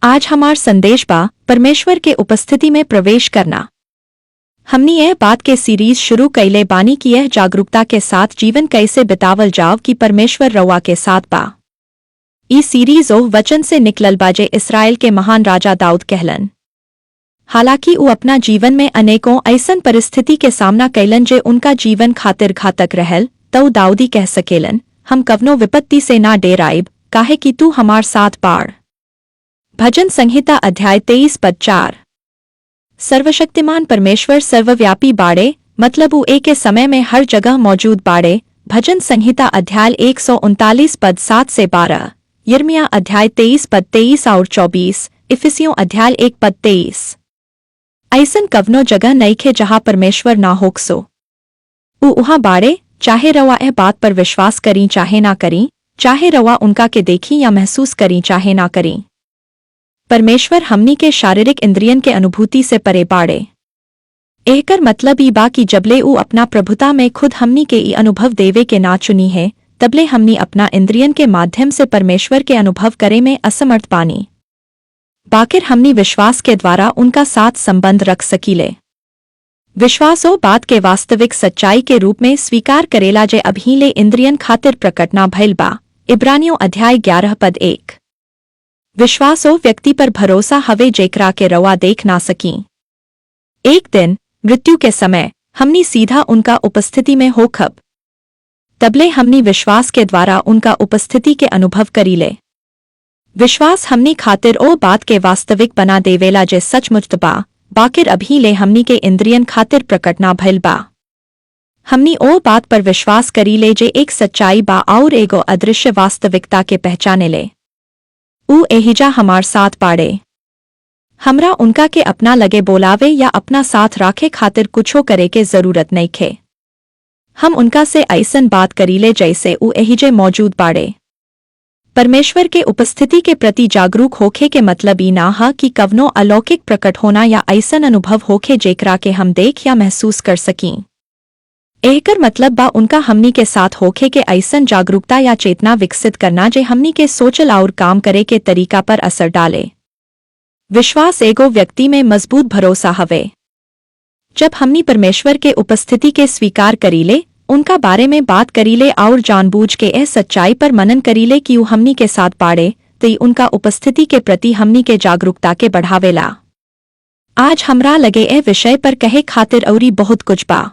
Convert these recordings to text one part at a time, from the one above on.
आज हमार संदेश बा परमेश्वर के उपस्थिति में प्रवेश करना। हमने यह बात के सीरीज शुरू कैले बानी की यह जागरूकता के साथ जीवन कैसे बितावल जाव कि परमेश्वर रवा के साथ बा। ई सीरीज ओ वचन से निकलल बाजे इसराइल के महान राजा दाऊद कहलन। हालांकि वो अपना जीवन में अनेकों ऐसन परिस्थिति के सामना कैलन जे उनका जीवन खातिर घातक रहल, तऊ दाऊदी कह सकेलन, हम कवनो विपत्ति से ना डेराइब, काहे कि तू हमार साथ बाड़। भजन संहिता अध्याय 23 पद 4। सर्वशक्तिमान परमेश्वर सर्वव्यापी बाड़े, मतलब वो एक समय में हर जगह मौजूद बाड़े। भजन संहिता अध्याय 139 पद 7 से 12, यिर्मयाह अध्याय 23 पद 23 और 24, इफिसियों अध्याय 1 पद 23। ऐसन कवनो जगह नईखे जहाँ परमेश्वर ना होकसो। ऊ उहाँ बाड़े, चाहे रवा ए बात पर विश्वास करी चाहे ना करी, चाहे रवा उनका के देखी या महसूस करी चाहे ना करी। परमेश्वर हमनी के शारीरिक इंद्रियन के अनुभूति से परे बाड़े। एहकर मतलब ई बा कि जबले ऊ अपना प्रभुता में खुद हमनी के ई अनुभव देवे के ना चुनी है, तबले हमनी अपना इंद्रियन के माध्यम से परमेश्वर के अनुभव करे में असमर्थ बानी। बाकिर हमनी विश्वास के द्वारा उनका साथ संबंध रख सकीले। विश्वासो बात के वास्तविक सच्चाई के रूप में स्वीकार करेला जे अभीले इंद्रियन खातिर प्रकट ना भइल बा। इब्रानियों अध्याय 11 पद 1। विश्वासो व्यक्ति पर भरोसा हवे जेकरा के रवा देख ना सकी। एक दिन मृत्यु के समय हमनी सीधा उनका उपस्थिति में होखब। तबले हमनी विश्वास के द्वारा उनका उपस्थिति के अनुभव करीले। विश्वास हमनी खातिर ओ बात के वास्तविक बना देवेला जे सचमुच बा, बाकिर अभी ले हमनी के इंद्रियन खातिर प्रकट ना भइल बा। हमनी ओ बात पर विश्वास करीले जे एक सच्चाई बा और एगो अदृश्य वास्तविकता के पहचाने ले। ऊ एहिजा हमार साथ पाड़े। हमरा उनका के अपना लगे बोलावे या अपना साथ राखे खातिर कुछो करे के जरूरत नहीं खे। हम उनका से ऐसन बात करीले जैसे ऊ एहिजे मौजूद पाड़े। परमेश्वर के उपस्थिति के प्रति जागरूक होखे के मतलब ई ना हा कि कवनो अलौकिक प्रकट होना या ऐसन अनुभव होखे जेकरा के हम देख या महसूस कर सकीं। एहकर मतलब बा उनका हमनी के साथ होखे के ऐसन जागरूकता या चेतना विकसित करना जे हमनी के सोचल और काम करे के तरीका पर असर डाले। विश्वास एगो व्यक्ति में मजबूत भरोसा हवे। जब हमनी परमेश्वर के उपस्थिति के स्वीकार करीले, उनका बारे में बात करीले और जानबूझ के एह सच्चाई पर मनन करीले कि वो हमनी के साथ पाड़े, तो उनका उपस्थिति के प्रति हमनी के जागरूकता के बढ़ावेला। आज हमरा लगे एह विषय पर कहे खातिर औरी बहुत कुछ बा।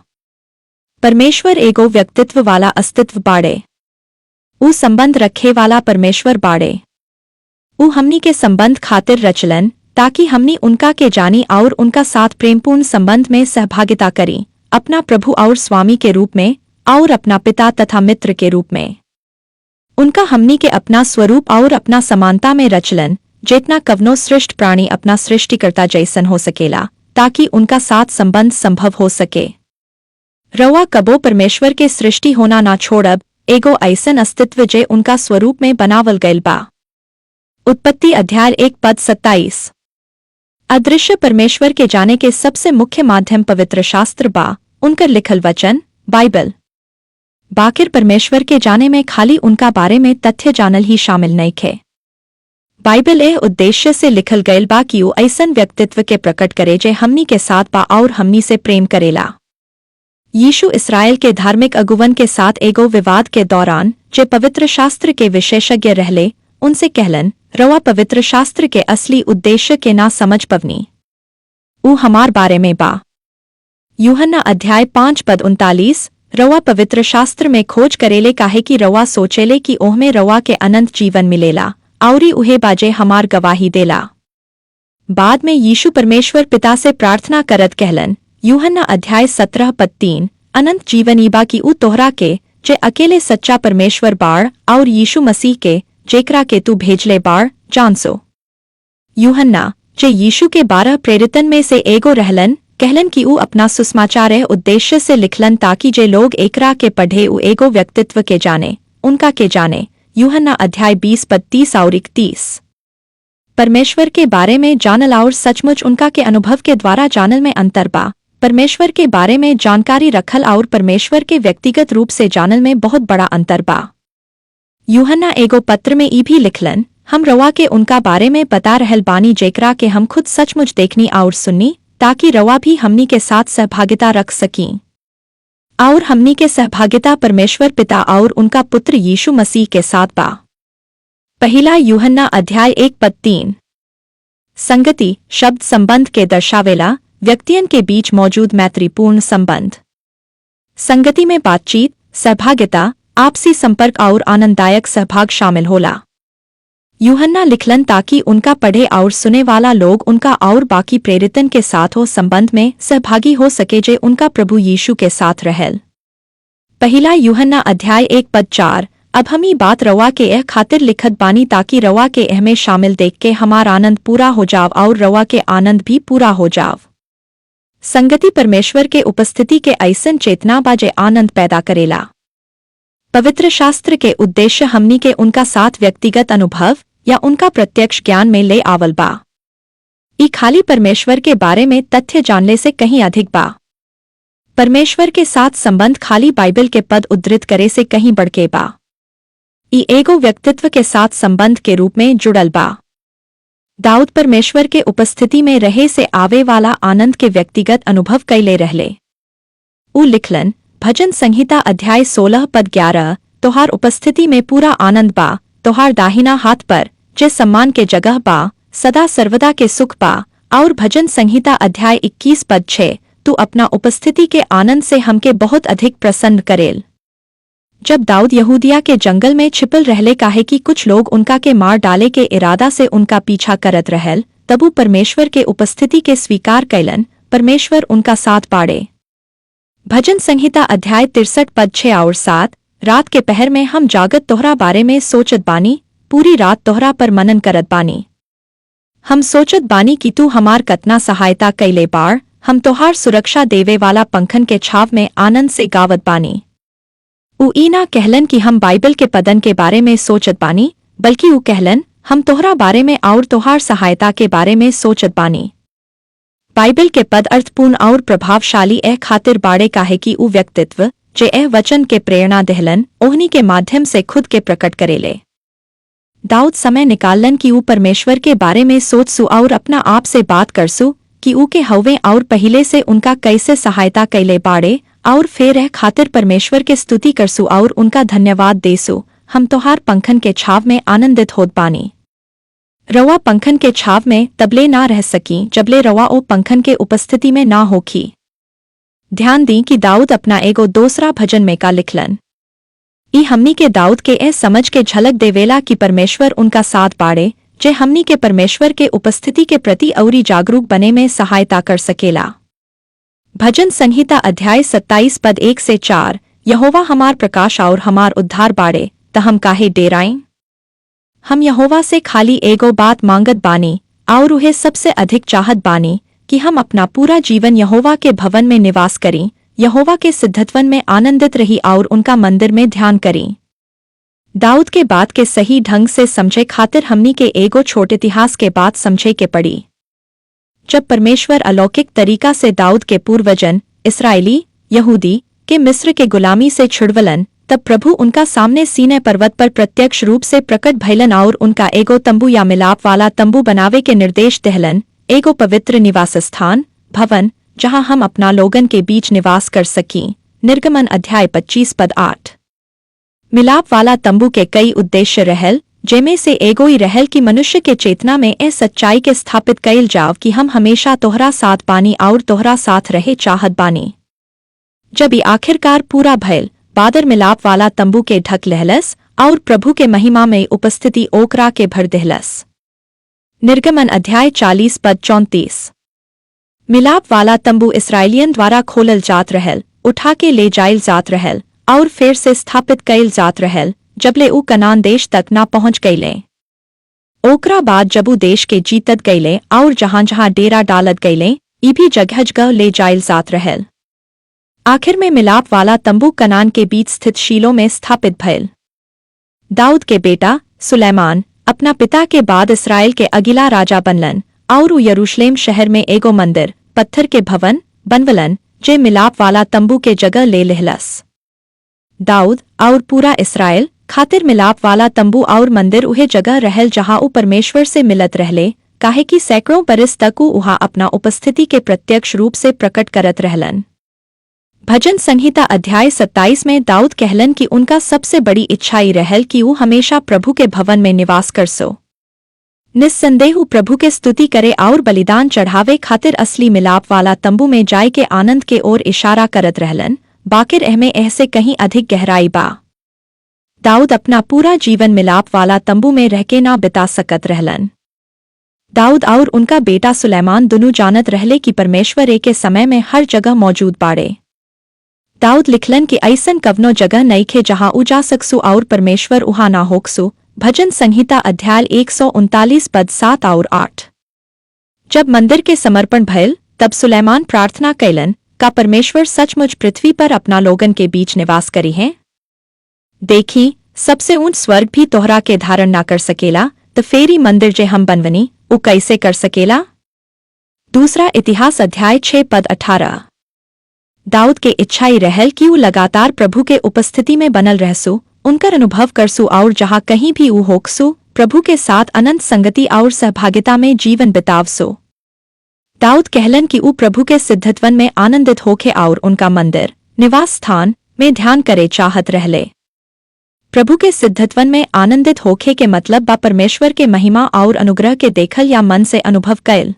परमेश्वर एगो व्यक्तित्व वाला अस्तित्व बाड़े। ऊ संबंध रखे वाला परमेश्वर बाड़े। ऊ हमनी के संबंध खातिर रचलन ताकि हमनी उनका के जानी और उनका साथ प्रेमपूर्ण संबंध में सहभागिता करी, अपना प्रभु और स्वामी के रूप में और अपना पिता तथा मित्र के रूप में। उनका हमनी के अपना स्वरूप और अपना समानता में रचलन, जितना कवनो सृष्ट प्राणी अपना सृष्टिकर्ता जैसन हो सकेला, ताकि उनका साथ संबंध संभव हो सके। रवा कबो परमेश्वर के सृष्टि होना ना छोड़ब, एगो ऐसन अस्तित्व जे उनका स्वरूप में बनावल गयल बा। उत्पत्ति अध्याय 1 पद 27। अदृश्य परमेश्वर के जाने के सबसे मुख्य माध्यम पवित्र शास्त्र बा, उनकर लिखल वचन बाइबल। बाकिर परमेश्वर के जाने में खाली उनका बारे में तथ्य जानल ही शामिल नहीं खे। बाइबल एह उद्देश्य से लिखल गयल बा कि वो ऐसन व्यक्तित्व के प्रकट करे जे हमनी के साथ बा और हमनी से प्रेम करेला। यीशु इसराइल के धार्मिक अगुवन के साथ एगो विवाद के दौरान जे पवित्र शास्त्र के विशेषज्ञ रहले, उनसे कहलन, रवा पवित्र शास्त्र के असली उद्देश्य के ना समझ पवनी। ऊ हमार बारे में बा। यूहन्ना अध्याय 5 पद 39। रवा पवित्र शास्त्र में खोज करेले काहे कि रवा सोचेले कि ओहमे रवा के अनंत जीवन मिलेला, औरी उहे बाजे हमार गवाही देला। बाद में यीशु परमेश्वर पिता से प्रार्थना करत कहलन, यूहन्ना अध्याय 17 पद 3, अनंत जीवन ई बा कि ऊ तोहरा के जे अकेले सच्चा परमेश्वर बाड़ और यीशु मसीह के जेकरा के तू भेजले बाड़ जानसो। यूहन्ना जे यीशु के 12 प्रेरितन में से एगो रहलन, कहलन कि ऊ अपना सुसमाचार उद्देश्य से लिखलन ताकि जे लोग एकरा के पढ़े ऊ एगो व्यक्तित्व के जाने, उनका के जाने। यूहन्ना अध्याय 20 पद 30 और 31। परमेश्वर के बारे में जानल और सचमुच उनका के अनुभव के द्वारा जानल में अंतर बा। परमेश्वर के बारे में जानकारी रखल और परमेश्वर के व्यक्तिगत रूप से जानल में बहुत बड़ा अंतर बा। यूहन्ना एगो पत्र में ई भी लिखलन, हम रवा के उनका बारे में बता रहल बानी जेकरा के हम खुद सचमुच देखनी और सुननी, ताकि रवा भी हमनी के साथ सहभागिता रख सकी। और हमनी के सहभागिता परमेश्वर पिता और उनका पुत्र यीशु मसीह के साथ बा। पहला यूहन्ना अध्याय 1:3। संगति शब्द संबंध के दर्शावेला, व्यक्तियन के बीच मौजूद मैत्रीपूर्ण संबंध। संगति में बातचीत, सहभागिता, आपसी संपर्क और आनंददायक सहभाग शामिल होला। यूहन्ना लिखलन ताकि उनका पढ़े और सुने वाला लोग उनका और बाकी प्रेरितन के साथ हो संबंध में सहभागी हो सके जे उनका प्रभु यीशु के साथ रहल। पहला यूहन्ना अध्याय 1:4। अब हम ही बात रवा के एह खातिर लिखत बानी ताकि रवा के एह में शामिल देख के हमार आनंद पूरा हो जाव और रवा के आनंद भी पूरा हो जाव। संगति परमेश्वर के उपस्थिति के ऐसन चेतना बाजे आनंद पैदा करेला। पवित्र शास्त्र के उद्देश्य हमनी के उनका साथ व्यक्तिगत अनुभव या उनका प्रत्यक्ष ज्ञान में ले आवल बा। ई खाली परमेश्वर के बारे में तथ्य जानने से कहीं अधिक बा। परमेश्वर के साथ संबंध खाली बाइबल के पद उद्धृत करे से कहीं बढ़के बा। ई एगो व्यक्तित्व के साथ संबंध के रूप में जुड़ल बा। दाऊद परमेश्वर के उपस्थिति में रहे से आवे वाला आनंद के व्यक्तिगत अनुभव कैले रहले। ऊ लिखलन, भजन संहिता अध्याय 16:11। तोहार उपस्थिति में पूरा आनंद बा, तोहार दाहिना हाथ पर जे सम्मान के जगह बा, सदा सर्वदा के सुख बा। और भजन संहिता अध्याय 21:6। तू अपना उपस्थिति के आनंद से हमके बहुत अधिक प्रसन्न करेल। जब दाऊद यहूदिया के जंगल में छिपल रहले काहे कि कुछ लोग उनका के मार डाले के इरादा से उनका पीछा करत रहल, तबू परमेश्वर के उपस्थिति के स्वीकार कैलन, परमेश्वर उनका साथ बाड़े। भजन संहिता अध्याय 63:6 और 7। रात के पहर में हम जागत तोहरा बारे में सोचत बानी, पूरी रात तोहरा पर मनन करत बानी। हम सोचत बानी कि तू हमार कतना सहायता कैले बार, हम तोहार सुरक्षा देवे वाला पंखन के छाव में आनंद से गावत बानी। ऊ ई ना कहलन कि हम बाइबल के पदन के बारे में सोचत बानी, बल्कि ऊ कहलन, हम तोहरा बारे में और तोहार सहायता के बारे में सोचत बानी। बाइबल के पद अर्थपूर्ण और प्रभावशाली एह खातिर बाड़े काहे कि ऊ व्यक्तित्व जे एह वचन के प्रेरणा देहलन, ओहनी के माध्यम से खुद के प्रकट करेले। दाऊद समय निकालन कि ऊ परमेश्वर के बारे में सोचसु और अपना आप से बात करसु कि ऊ के हवे और पहिले से उनका कैसे सहायता कैले बाड़े, और फिर एह खातिर परमेश्वर के स्तुति करसु और उनका धन्यवाद देसु। हम तोहार पंखन के छाव में आनंदित होत बानी। रवा पंखन के छाव में तबले ना रह सकी जबले रवा ओ पंखन के उपस्थिति में ना होखी। ध्यान दी कि दाऊद अपना एगो दूसरा भजन में का लिखलन। ई हमनी के दाऊद के ए समझ के झलक देवेला कि परमेश्वर उनका साथ बाड़े, जे हमनी के परमेश्वर के उपस्थिति के प्रति औरी जागरूक बने में सहायता कर सकेला। भजन संहिता अध्याय 27:1-4। यहोवा हमार प्रकाश और हमार उद्धार बाड़े, त हम काहे डेराएं। हम यहोवा से खाली एगो बात मांगत बानी, और उहे सबसे अधिक चाहत बानी कि हम अपना पूरा जीवन यहोवा के भवन में निवास करें, यहोवा के सिद्धत्वन में आनंदित रही और उनका मंदिर में ध्यान करें। दाऊद के बात के सही ढंग से समझे खातिर हमनी के एगो छोटे इतिहास के बात समझे के पड़ी। जब परमेश्वर अलौकिक तरीका से दाऊद के पूर्वजन इस्राएली यहूदी के मिस्र के गुलामी से छुड़वलन, तब प्रभु उनका सामने सीनै पर्वत पर प्रत्यक्ष रूप से प्रकट भइलन और उनका एगो तंबू या मिलाप वाला तंबू बनावे के निर्देश देहलन, एगो पवित्र निवास स्थान भवन जहां हम अपना लोगन के बीच निवास कर सकी। निर्गमन अध्याय 25:8। मिलाप वाला तंबू के कई उद्देश्य रहल, जेमे से एगो ही रहल कि मनुष्य के चेतना में ए सच्चाई के स्थापित कइल जाव कि हम हमेशा तोहरा साथ बानी और तोहरा साथ रहे चाहत बानी। जब ये आखिरकार पूरा भयल, बादर मिलाप वाला तंबू के ढक लहलस और प्रभु के महिमा में उपस्थिति ओकरा के भर देहलस। निर्गमन अध्याय 40:34। मिलाप वाला तंबू इस्राएलियन द्वारा खोलल जात रहल, उठा के ले जाइल जात रहल और फिर से स्थापित कइल जात रहल जबले ऊ कनान देश तक ना पहुंच गईले। ओकरा बाद जबू देश के जीतत गईले और जहां जहां डेरा डालत गईले, ई भी जगह जगह ले जाइल जात रहल। आखिर में मिलाप वाला तंबू कनान के बीच स्थित शीलो में स्थापित भयल। दाऊद के बेटा सुलैमान अपना पिता के बाद इस्राएल के अगिला राजा बनलन और ऊ यरूशलेम शहर में एगो मंदिर पत्थर के भवन बनवलन जे मिलाप वाला तंबू के जगह ले लेहलस। दाऊद और पूरा इस्राएल खातिर मिलाप वाला तंबू और मंदिर उहे जगह रहल जहाँ उ परमेश्वर से मिलत रहले, काहे कि सैकड़ों बरस तक उ उहा अपना उपस्थिति के प्रत्यक्ष रूप से प्रकट करत रहलन। भजन संहिता अध्याय 27 में दाऊद कहलन कि उनका सबसे बड़ी इच्छा ही रहल कि उ हमेशा प्रभु के भवन में निवास कर सो। निस्संदेह प्रभु के स्तुति करे और बलिदान चढ़ावे खातिर असली मिलाप वाला तंबू में जाय के आनंद के ओर इशारा करत रहलन, बाकिर एहमे ऐसे कहीं अधिक गहराई बा। दाऊद अपना पूरा जीवन मिलाप वाला तंबू में रह के ना बिता सकत रहलन। दाऊद और उनका बेटा सुलेमान दोनों जानत रहले कि परमेश्वर एक के समय में हर जगह मौजूद बाड़े। दाऊद लिखलन कि ऐसन कवनो जगह नहीं खे जहाँ उ जा सकसु और परमेश्वर उहा ना होकसु। भजन संहिता अध्याय 139 पद 7 और 8। जब मंदिर के समर्पण भयल तब सुलेमान प्रार्थना कैलन, का परमेश्वर सचमुच पृथ्वी पर अपना लोगन के बीच निवास करी है? देखी, सबसे ऊंच स्वर्ग भी तोहरा के धारण ना कर सकेला, तो फेरी मंदिर जे हम बनवनी उ कैसे कर सकेला? दूसरा इतिहास अध्याय 6 पद 18। दाऊद के इच्छा ही रहल कि उ लगातार प्रभु के उपस्थिति में बनल रहसु, उनकर अनुभव करसु और जहाँ कहीं भी उ होकसु प्रभु के साथ अनंत संगति और सहभागिता में जीवन बितावसु। दाऊद कहलन कि उ प्रभु के सिद्धत्वन में आनंदित होके और उनका मंदिर निवास स्थान में ध्यान करे चाहत रहले। प्रभु के सिद्धत्वन में आनंदित होके के मतलब बा परमेश्वर के महिमा और अनुग्रह के देखल या मन से अनुभव कैल।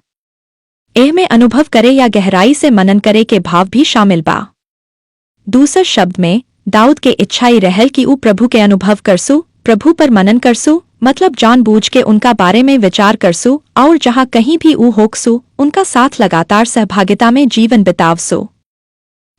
एह में अनुभव करे या गहराई से मनन करे के भाव भी शामिल बा। दूसर शब्द में दाऊद के इच्छा ही रहल कि उ प्रभु के अनुभव करसु, प्रभु पर मनन करसु, मतलब जानबूझ के उनका बारे में विचार करसु और जहाँ कहीं भी उ होकसु उनका साथ लगातार सहभागिता में जीवन बितावसु।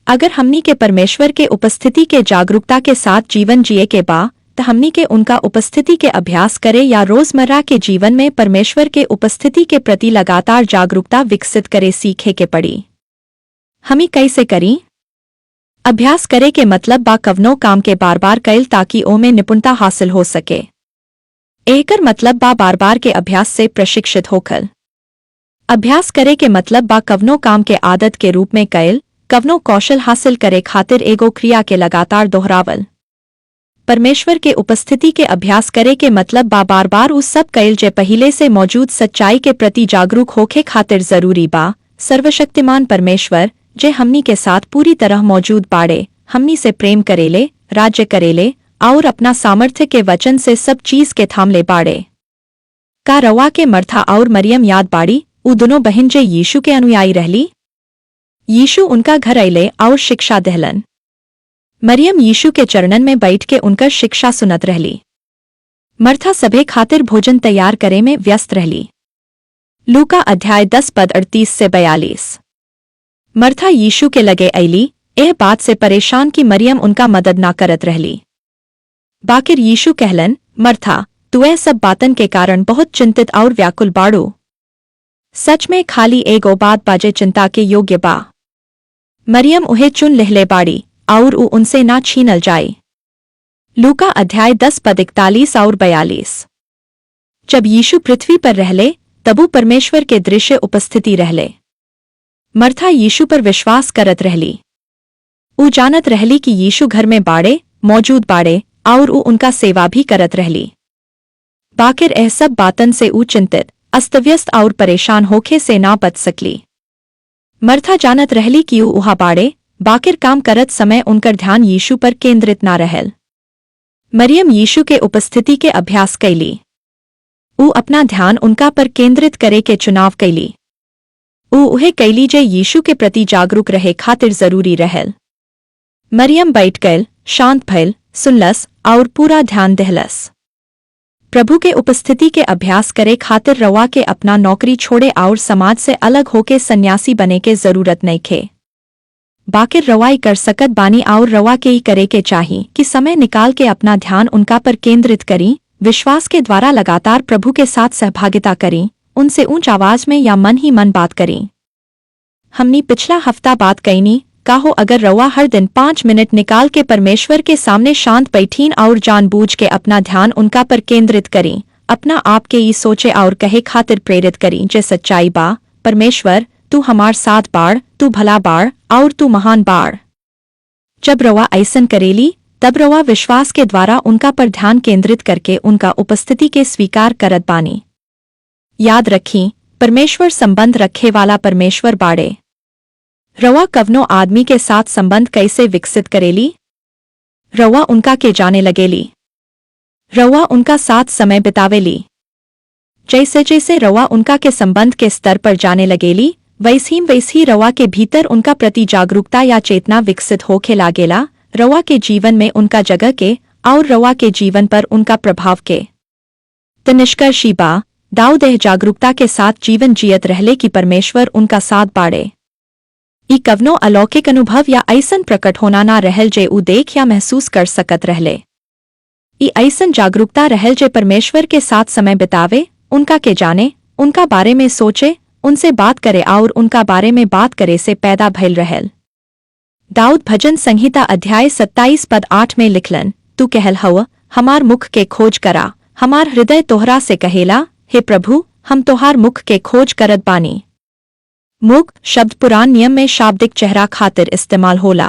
अगर हमनी के परमेश्वर के उपस्थिति के जागरूकता के साथ जीवन जिए के बा तो हमनी के उनका उपस्थिति के अभ्यास करे या रोजमर्रा के जीवन में परमेश्वर के उपस्थिति के प्रति लगातार जागरूकता विकसित करे सीखे के पड़ी। हमी कैसे करी? अभ्यास करे के मतलब बा कवनो काम के बार बार कैल ताकि ओ में निपुणता हासिल हो सके। एकर मतलब बा बार बार के अभ्यास से प्रशिक्षित होखल। अभ्यास करे के मतलब बा कवनो काम के आदत के रूप में कैल, कवनो कौशल हासिल करे खातिर एगो क्रिया के लगातार दोहरावल। परमेश्वर के उपस्थिति के अभ्यास करे के मतलब बा बार बार उस सब कैल जे पहिले से मौजूद सच्चाई के प्रति जागरूक होके खातिर जरूरी बा। सर्वशक्तिमान परमेश्वर जे हमनी के साथ पूरी तरह मौजूद बाड़े, हमनी से प्रेम करेले, राज्य करेले और अपना सामर्थ्य के वचन से सब चीज के थामले बाड़े। का रवा के मर्था और मरियम याद बाड़ी, उ दोनों बहन जे यीशु के अनुयायी रहली? यीशु उनका घर अइले और शिक्षा दहलन। मरियम यीशु के चरणन में बैठ के उनकर शिक्षा सुनत रहली। मर्था सभे खातिर भोजन तैयार करे में व्यस्त रहली। लूका अध्याय 10 पद 38 से 42। मर्था यीशु के लगे अइली, एह बात से परेशान कि मरियम उनका मदद ना करत रहली। बाकिर यीशु कहलन, मर्था, तू ए सब बातन के कारण बहुत चिंतित और व्याकुल बाड़ू। सच में खाली एगो बात बाजे चिंता के योग्य बा। मरियम उहे चुन लेहले बाड़ी और उ उनसे ना छीनल जाए। लूका अध्याय 10 पद 41 और 42। जब यीशु पृथ्वी पर रहले तबु परमेश्वर के दृश्य उपस्थिति रहले। मर्था यीशु पर विश्वास करत रहली। उ जानत रहली कि यीशु घर में बाड़े, मौजूद बाड़े और उ उनका सेवा भी करत रहली। बाकिर एह सब बातन से उ चिंतित, अस्तव्यस्त और परेशान होखे से ना बच सकली। मर्था जानत रहली कि उ उहा बाड़े, बाकिर काम करत समय उनकर ध्यान यीशु पर केंद्रित ना रहल। मरियम यीशु के उपस्थिति के अभ्यास कैली। उ अपना ध्यान उनका पर केंद्रित करे के चुनाव कैली। उ उहे कैली जे यीशु के प्रति जागरूक रहे खातिर जरूरी रहल। मरियम बैठ गयल, शांत भयल, सुनलस और पूरा ध्यान दहलस। प्रभु के उपस्थिति के अभ्यास करे खातिर रवा के अपना नौकरी छोड़े और समाज से अलग होके सन्यासी बने के जरूरत नहीं खे। बाकिर रवाई कर सकत बानी और रवा के ही करे के चाही कि समय निकाल के अपना ध्यान उनका पर केंद्रित करी, विश्वास के द्वारा लगातार प्रभु के साथ सहभागिता करी, उनसे ऊंच आवाज में या मन ही मन बात करी। हमनी पिछला हफ्ता बात कईनी, काहो अगर रवा हर दिन 5 मिनट निकाल के परमेश्वर के सामने शांत बैठीन और जानबूझ के अपना ध्यान उनका पर केंद्रित करी, अपना आप के ई सोचे और कहे खातिर प्रेरित करी जे सच्चाई बा, परमेश्वर तू हमार साथ बाड़, तू भला बाड़ और तू महान बाड़। जब रवा ऐसन करेली तब रवा विश्वास के द्वारा उनका पर ध्यान केंद्रित करके उनका उपस्थिति के स्वीकार करत बानी। याद रखी, परमेश्वर संबंध रखे वाला परमेश्वर बाड़े। रवा कवनो आदमी के साथ संबंध कैसे विकसित करेली? रवा उनका के जाने लगेली। रवा उनका साथ समय बितावेली। जैसे जैसे रवा उनका के संबंध के स्तर पर जाने लगेली, वैसी रवा के भीतर उनका प्रति जागरूकता या चेतना विकसित होके लागेला, रवा के जीवन में उनका जगह के और रवा के जीवन पर उनका प्रभाव के। तो निष्कर्ष बा, दाऊद एह जागरूकता के साथ जीवन जियत रहले कि परमेश्वर उनका साथ बाड़े। ई कवनो अलौकिक अनुभव या ऐसन प्रकट होना ना रहल जे उ देख या महसूस कर सकत रहले। ई ऐसन जागरूकता रहल जे परमेश्वर के साथ समय बितावे, उनका के जाने, उनका बारे में सोचे, उनसे बात करे और उनका बारे में बात करे से पैदा भइल रहल। दाऊद भजन संहिता अध्याय 27 पद 8 में लिखलन, तू कहल हव, हमार मुख के खोज करा, हमार हृदय तोहरा से कहेला, हे प्रभु, हम तोहार मुख के खोज करत बानी। मुख शब्द पुरान नियम में शाब्दिक चेहरा खातिर इस्तेमाल होला,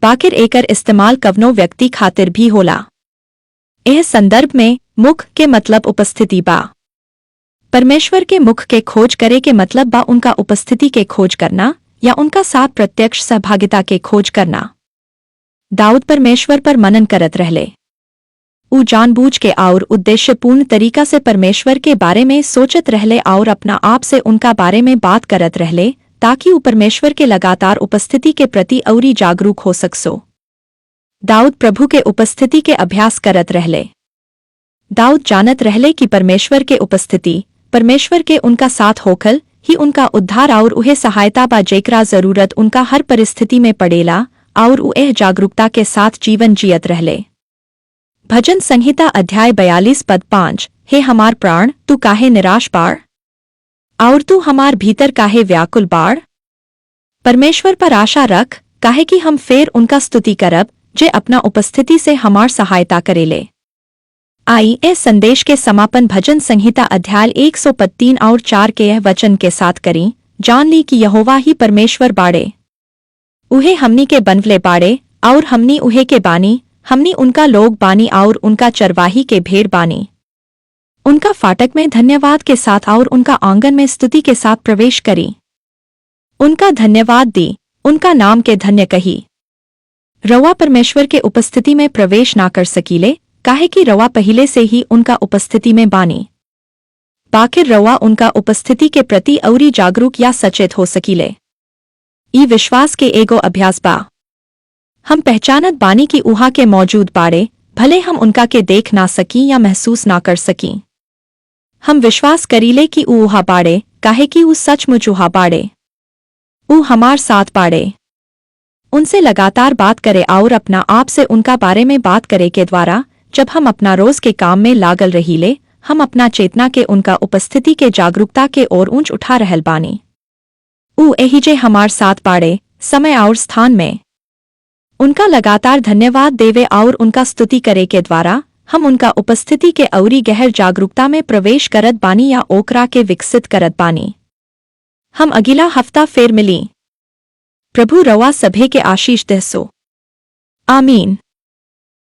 बाकिर एकर इस्तेमाल कवनो व्यक्ति खातिर भी होला। यह संदर्भ में मुख के मतलब उपस्थिति बा। परमेश्वर के मुख के खोज करे के मतलब बा उनका उपस्थिति के खोज करना या उनका साथ प्रत्यक्ष सहभागिता के खोज करना। दाऊद परमेश्वर पर मनन करत रहले। उ जानबूझ के और उद्देश्यपूर्ण तरीका से परमेश्वर के बारे में सोचत रहले और अपना आप से उनका बारे में बात करत रहले, ताकि उ परमेश्वर के लगातार उपस्थिति के प्रति औरी जागरूक हो सकसो। दाऊद प्रभु के उपस्थिति के अभ्यास करत रहले। दाऊद जानत रहले कि परमेश्वर के उपस्थिति, परमेश्वर के उनका साथ होखल ही उनका उद्धार और उहे सहायता बा जेकरा जरूरत उनका हर परिस्थिति में पड़ेला, और उ एह जागरूकता के साथ जीवन जियत रहले। भजन संहिता अध्याय 42 पद 5, हे हमार प्राण, तू काहे निराश बाड़? और तू हमार भीतर काहे व्याकुल बाड़? परमेश्वर पर आशा रख, काहे कि हम फेर उनका स्तुति करब, जे अपना उपस्थिति से हमार सहायता करेले। आई ए संदेश के समापन भजन संहिता अध्याय 100 पद 3 और 4 के यह वचन के साथ करी, जान ली कि यहोवा ही परमेश्वर बाड़े। उहे हमनी के बनवले बाड़े और हमनी उहे के बानी, हमनी उनका लोग बानी और उनका चरवाही के भेड़ बानी। उनका फाटक में धन्यवाद के साथ और उनका आंगन में स्तुति के साथ प्रवेश करी। उनका धन्यवाद दी, उनका नाम के धन्य कही। रवा परमेश्वर के उपस्थिति में प्रवेश ना कर सकीले, काहे कि रवा पहिले से ही उनका उपस्थिति में बानी। बाकिर रवा उनका उपस्थिति के प्रति औरी जागरूक या सचेत हो सकीले। ई विश्वास के एगो अभ्यास बा। हम पहचानत बानी कि उहा के मौजूद बाड़े, भले हम उनका के देख ना सकी या महसूस ना कर सकी। हम विश्वास करीले कि उ उहा बाड़े, काहे कि उ सचमुच उहा बाड़े। उ हमार साथ बाड़े। उनसे लगातार बात करे और अपना आप से उनका बारे में बात करे के द्वारा, जब हम अपना रोज के काम में लागल रहीले, हम अपना चेतना के उनका उपस्थिति के जागरूकता के ओर ऊंच उठा रहल बानी। उ एहिजे हमार साथ बाड़े, समय और स्थान में। उनका लगातार धन्यवाद देवे और उनका स्तुति करे के द्वारा हम उनका उपस्थिति के औरी गहर जागरूकता में प्रवेश करत बानी या ओकरा के विकसित करत बानी। हम अगला हफ्ता फेर मिली। प्रभु रवा सभे के आशीष देसो। आमीन।